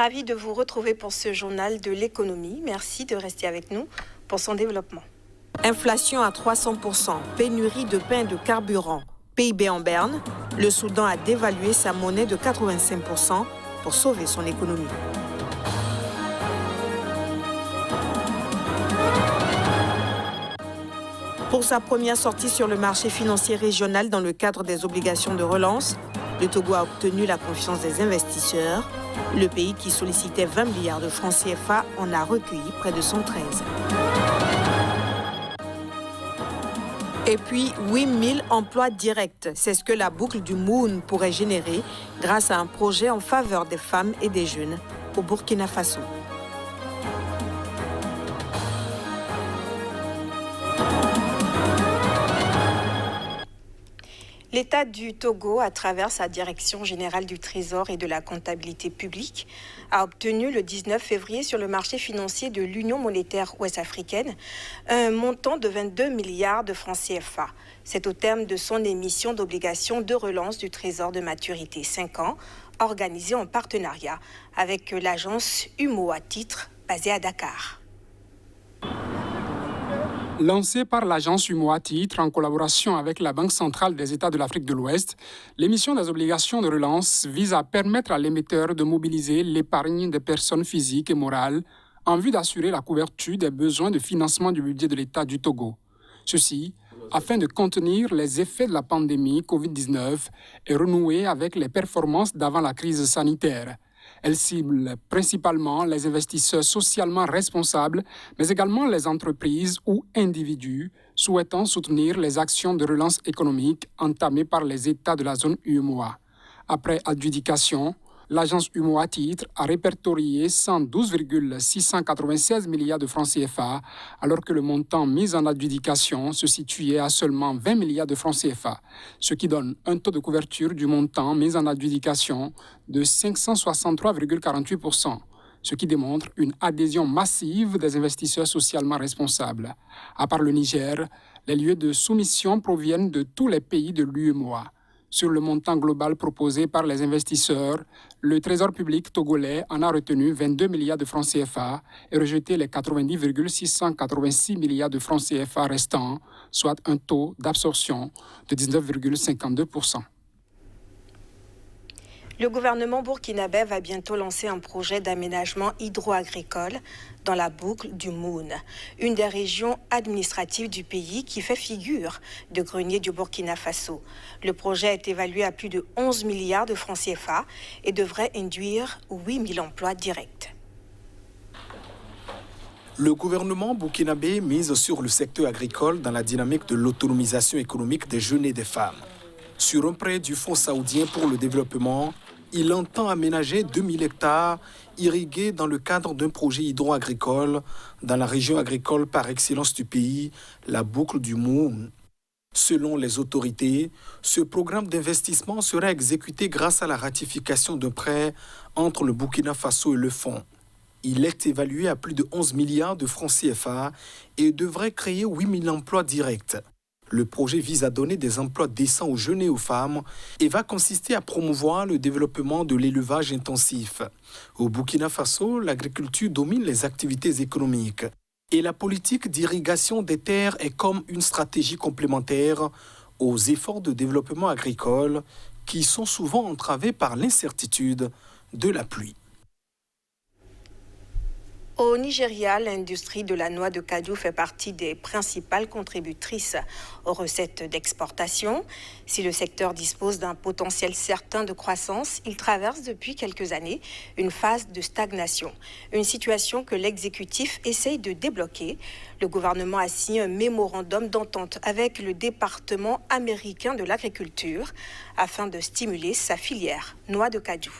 Ravi de vous retrouver pour ce journal de l'économie. Merci de rester avec nous pour son développement. Inflation à 300%, pénurie de pain et de carburant. PIB en berne, le Soudan a dévalué sa monnaie de 85% pour sauver son économie. Pour sa première sortie sur le marché financier régional dans le cadre des obligations de relance, le Togo a obtenu la confiance des investisseurs. Le pays qui sollicitait 20 milliards de francs CFA en a recueilli près de 113. Et puis, 8000 emplois directs. C'est ce que la boucle du Moon pourrait générer grâce à un projet en faveur des femmes et des jeunes au Burkina Faso. L'État du Togo, à travers sa Direction générale du Trésor et de la comptabilité publique, a obtenu le 19 février sur le marché financier de l'Union monétaire ouest-africaine un montant de 22 milliards de francs CFA. C'est au terme de son émission d'obligations de relance du Trésor de maturité 5 ans, organisée en partenariat avec l'agence UMO à titre basée à Dakar. Lancée par l'agence UMO à titre en collaboration avec la Banque centrale des États de l'Afrique de l'Ouest, l'émission des obligations de relance vise à permettre à l'émetteur de mobiliser l'épargne des personnes physiques et morales en vue d'assurer la couverture des besoins de financement du budget de l'État du Togo. Ceci afin de contenir les effets de la pandémie Covid-19 et renouer avec les performances d'avant la crise sanitaire. Elle cible principalement les investisseurs socialement responsables, mais également les entreprises ou individus souhaitant soutenir les actions de relance économique entamées par les États de la zone UEMOA. Après adjudication, l'agence UMO à titre a répertorié 112,696 milliards de francs CFA, alors que le montant mis en adjudication se situait à seulement 20 milliards de francs CFA, ce qui donne un taux de couverture du montant mis en adjudication de 563,48%, ce qui démontre une adhésion massive des investisseurs socialement responsables. À part le Niger, les lieux de soumission proviennent de tous les pays de l'UEMOA. Sur le montant global proposé par les investisseurs, le Trésor public togolais en a retenu 22 milliards de francs CFA et rejeté les 90,686 milliards de francs CFA restants, soit un taux d'absorption de 19,52%. Le gouvernement burkinabé va bientôt lancer un projet d'aménagement hydro-agricole dans la boucle du Moon, une des régions administratives du pays qui fait figure de grenier du Burkina Faso. Le projet est évalué à plus de 11 milliards de francs CFA et devrait induire 8000 emplois directs. Le gouvernement burkinabé mise sur le secteur agricole dans la dynamique de l'autonomisation économique des jeunes et des femmes. Sur un prêt du Fonds saoudien pour le développement, il entend aménager 2000 hectares irrigués dans le cadre d'un projet hydro-agricole dans la région agricole par excellence du pays, la boucle du Moon. Selon les autorités, ce programme d'investissement sera exécuté grâce à la ratification d'un prêt entre le Burkina Faso et le fonds. Il est évalué à plus de 11 milliards de francs CFA et devrait créer 8000 emplois directs. Le projet vise à donner des emplois décents aux jeunes et aux femmes et va consister à promouvoir le développement de l'élevage intensif. Au Burkina Faso, l'agriculture domine les activités économiques et la politique d'irrigation des terres est comme une stratégie complémentaire aux efforts de développement agricole qui sont souvent entravés par l'incertitude de la pluie. Au Nigeria, l'industrie de la noix de cajou fait partie des principales contributrices aux recettes d'exportation. Si le secteur dispose d'un potentiel certain de croissance, il traverse depuis quelques années une phase de stagnation. Une situation que l'exécutif essaye de débloquer. Le gouvernement a signé un mémorandum d'entente avec le département américain de l'agriculture afin de stimuler sa filière noix de cajou.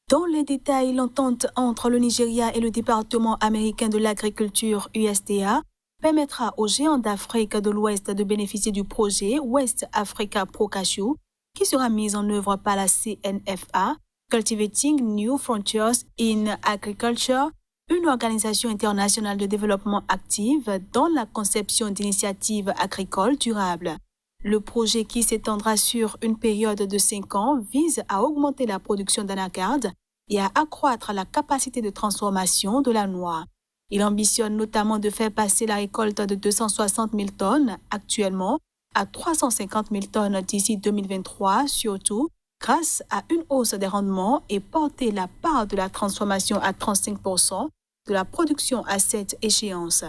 Dans les détails, l'entente entre le Nigeria et le département américain de l'agriculture USDA permettra aux géants d'Afrique de l'Ouest de bénéficier du projet West Africa Pro Cashew qui sera mis en œuvre par la CNFA, Cultivating New Frontiers in Agriculture, une organisation internationale de développement active dans la conception d'initiatives agricoles durables. Le projet qui s'étendra sur une période de 5 ans vise à augmenter la production d'anacarde et à accroître la capacité de transformation de la noix. Il ambitionne notamment de faire passer la récolte de 260 000 tonnes actuellement à 350 000 tonnes d'ici 2023, surtout grâce à une hausse des rendements et porter la part de la transformation à 35% de la production à cette échéance.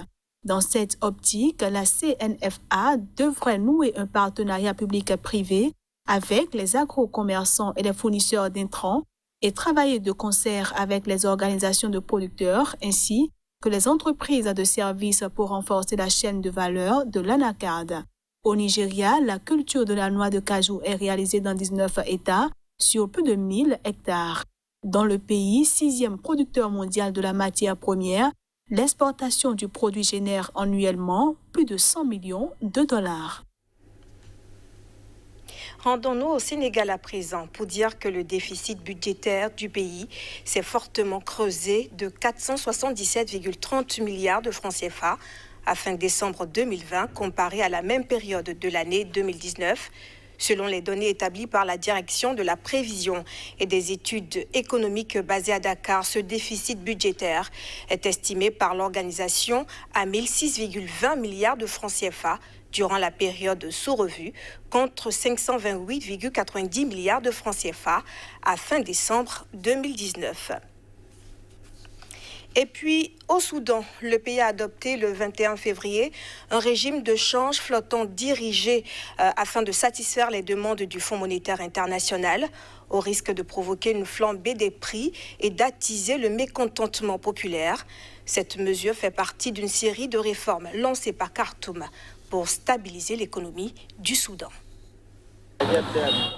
Dans cette optique, la CNFA devrait nouer un partenariat public-privé avec les agro-commerçants et les fournisseurs d'intrants et travailler de concert avec les organisations de producteurs ainsi que les entreprises de services pour renforcer la chaîne de valeur de l'anacarde. Au Nigeria, la culture de la noix de cajou est réalisée dans 19 États sur plus de 1000 hectares. Dans le pays, 6e producteur mondial de la matière première, l'exportation du produit génère annuellement plus de 100 millions de dollars. Rendons-nous au Sénégal à présent pour dire que le déficit budgétaire du pays s'est fortement creusé de 477,30 milliards de francs CFA à fin décembre 2020 comparé à la même période de l'année 2019. Selon les données établies par la Direction de la prévision et des études économiques basée à Dakar, ce déficit budgétaire est estimé par l'organisation à 1006,20 milliards de francs CFA durant la période sous revue, contre 528,90 milliards de francs CFA à fin décembre 2019. Et puis, au Soudan, le pays a adopté le 21 février un régime de change flottant dirigé afin de satisfaire les demandes du Fonds monétaire international, au risque de provoquer une flambée des prix et d'attiser le mécontentement populaire. Cette mesure fait partie d'une série de réformes lancées par Khartoum pour stabiliser l'économie du Soudan.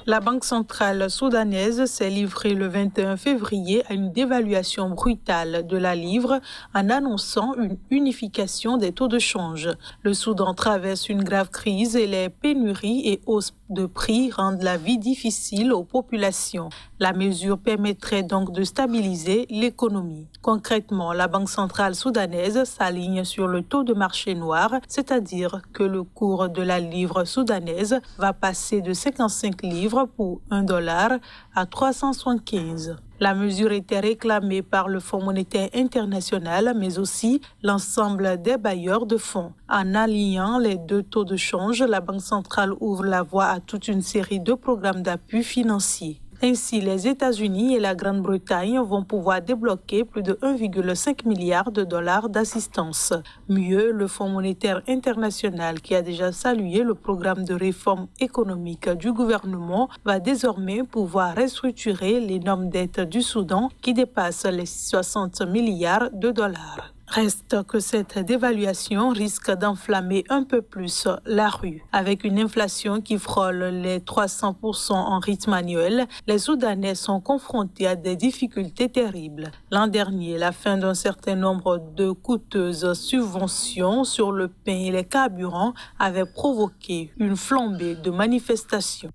La Banque centrale soudanaise s'est livrée le 21 février à une dévaluation brutale de la livre en annonçant une unification des taux de change. Le Soudan traverse une grave crise et les pénuries et hausses de prix rendent la vie difficile aux populations. La mesure permettrait donc de stabiliser l'économie. Concrètement, la Banque centrale soudanaise s'aligne sur le taux de marché noir, c'est-à-dire que le cours de la livre soudanaise va passer de 55 livres pour $1 à 375. La mesure était réclamée par le Fonds monétaire international, mais aussi l'ensemble des bailleurs de fonds. En alignant les deux taux de change, la Banque centrale ouvre la voie à toute une série de programmes d'appui financier. Ainsi, les États-Unis et la Grande-Bretagne vont pouvoir débloquer plus de 1,5 milliard de dollars d'assistance. Mieux, le Fonds monétaire international, qui a déjà salué le programme de réforme économique du gouvernement, va désormais pouvoir restructurer l'énorme dette du Soudan qui dépasse les 60 milliards de dollars. Reste que cette dévaluation risque d'enflammer un peu plus la rue. Avec une inflation qui frôle les 300% en rythme annuel, les Soudanais sont confrontés à des difficultés terribles. L'an dernier, la fin d'un certain nombre de coûteuses subventions sur le pain et les carburants avait provoqué une flambée de manifestations.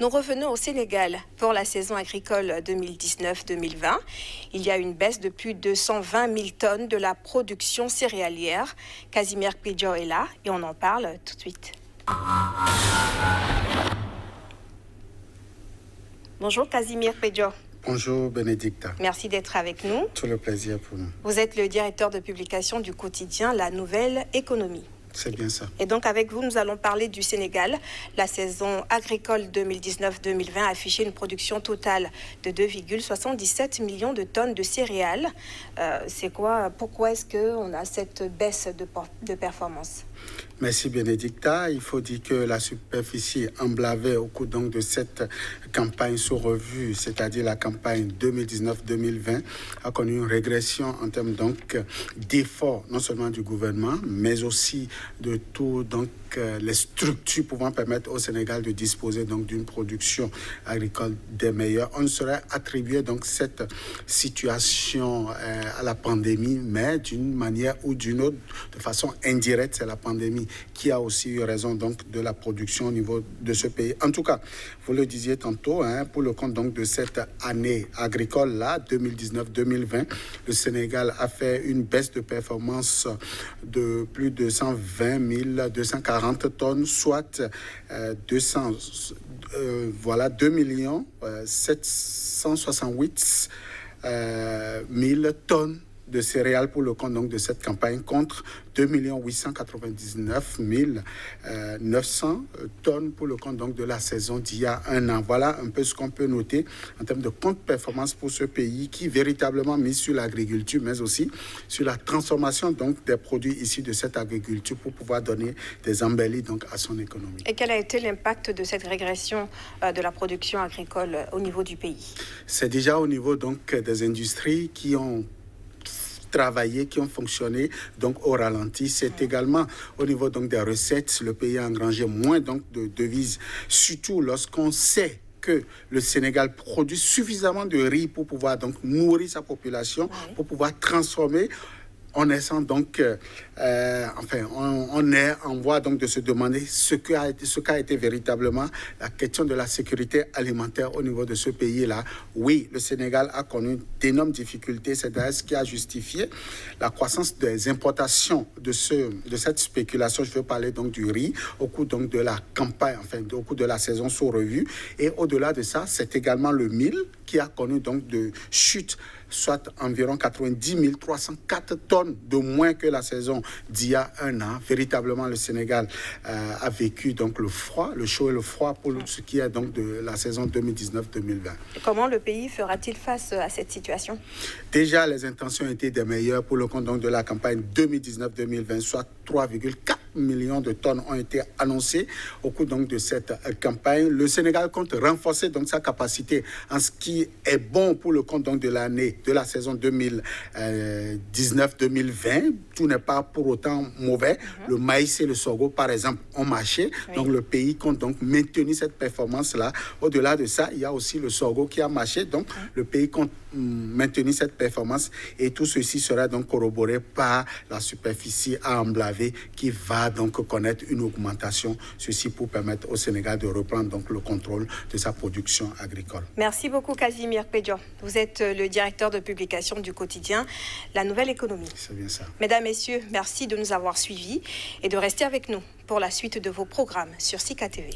Nous revenons au Sénégal pour la saison agricole 2019-2020. Il y a une baisse de plus de 120 000 tonnes de la production céréalière. Casimir Pédio est là et on en parle tout de suite. Bonjour Casimir Pédio. Bonjour Bénédicta. Merci d'être avec nous. Tout le plaisir pour nous. Vous êtes le directeur de publication du quotidien La Nouvelle Économie. C'est bien ça. Et donc avec vous, nous allons parler du Sénégal. La saison agricole 2019-2020 a affiché une production totale de 2,77 millions de tonnes de céréales. Pourquoi est-ce qu'on a cette baisse de performance ? Merci Bénédicta. Il faut dire que la superficie emblavée au cours donc de cette campagne sous revue, c'est-à-dire la campagne 2019-2020, a connu une régression en termes donc d'efforts non seulement du gouvernement, mais aussi de tout donc les structures pouvant permettre au Sénégal de disposer donc d'une production agricole des meilleures. On ne saurait attribuer donc cette situation à la pandémie, mais d'une manière ou d'une autre, de façon indirecte, c'est la pandémie pandémie qui a aussi eu raison donc de la production au niveau de ce pays. En tout cas, vous le disiez tantôt, pour le compte donc de cette année agricole-là, 2019-2020, le Sénégal a fait une baisse de performance de plus de 120 240 tonnes, soit 2 768 000 tonnes de céréales pour le compte donc de cette campagne contre 2 899 900 tonnes pour le compte donc de la saison d'il y a un an. Voilà un peu ce qu'on peut noter en termes de contre-performance pour ce pays qui véritablement mise sur l'agriculture, mais aussi sur la transformation donc des produits issus de cette agriculture pour pouvoir donner des embellis donc à son économie. Et quel a été l'impact de cette régression de la production agricole au niveau du pays? C'est déjà au niveau donc des industries qui ont travaillé, qui ont fonctionné donc au ralenti. C'est également au niveau donc des recettes, le pays a engrangé moins donc de devises, surtout lorsqu'on sait que le Sénégal produit suffisamment de riz pour pouvoir donc nourrir sa population, pour pouvoir transformer. On est donc, on est en voie donc de se demander ce qu'a été véritablement la question de la sécurité alimentaire au niveau de ce pays-là. Oui, le Sénégal a connu d'énormes difficultés. C'est d'ailleurs ce qui a justifié la croissance des importations de cette spéculation. Je veux parler donc du riz au cours donc de la campagne, au cours de la saison sous revue. Et au-delà de ça, c'est également le mil qui a connu donc de chute, soit environ 90 304 tonnes de moins que la saison d'il y a un an. Véritablement, le Sénégal a vécu donc le froid, le chaud et le froid pour ce qui est donc de la saison 2019-2020. Comment le pays fera-t-il face à cette situation? Déjà, les intentions étaient des meilleures pour le compte donc de la campagne 2019-2020, soit 3,4 millions de tonnes ont été annoncées au cours donc de cette campagne. Le Sénégal compte renforcer donc sa capacité en ce qui est bon pour le compte donc de l'année, de la saison 2019-2020. Tout n'est pas pour autant mauvais. Le maïs et le sorgho, par exemple, ont marché. Donc le pays compte donc maintenir cette performance-là. Au-delà de ça, il y a aussi le sorgho qui a marché. Donc le pays compte maintenir cette performance et tout ceci sera donc corroboré par la superficie à emblaver qui va donc connaître une augmentation, ceci pour permettre au Sénégal de reprendre donc le contrôle de sa production agricole. Merci beaucoup Casimir Pedjo. Vous êtes le directeur de publication du quotidien La Nouvelle Économie. C'est bien ça. Mesdames, Messieurs, merci de nous avoir suivis et de rester avec nous pour la suite de vos programmes sur Sika TV.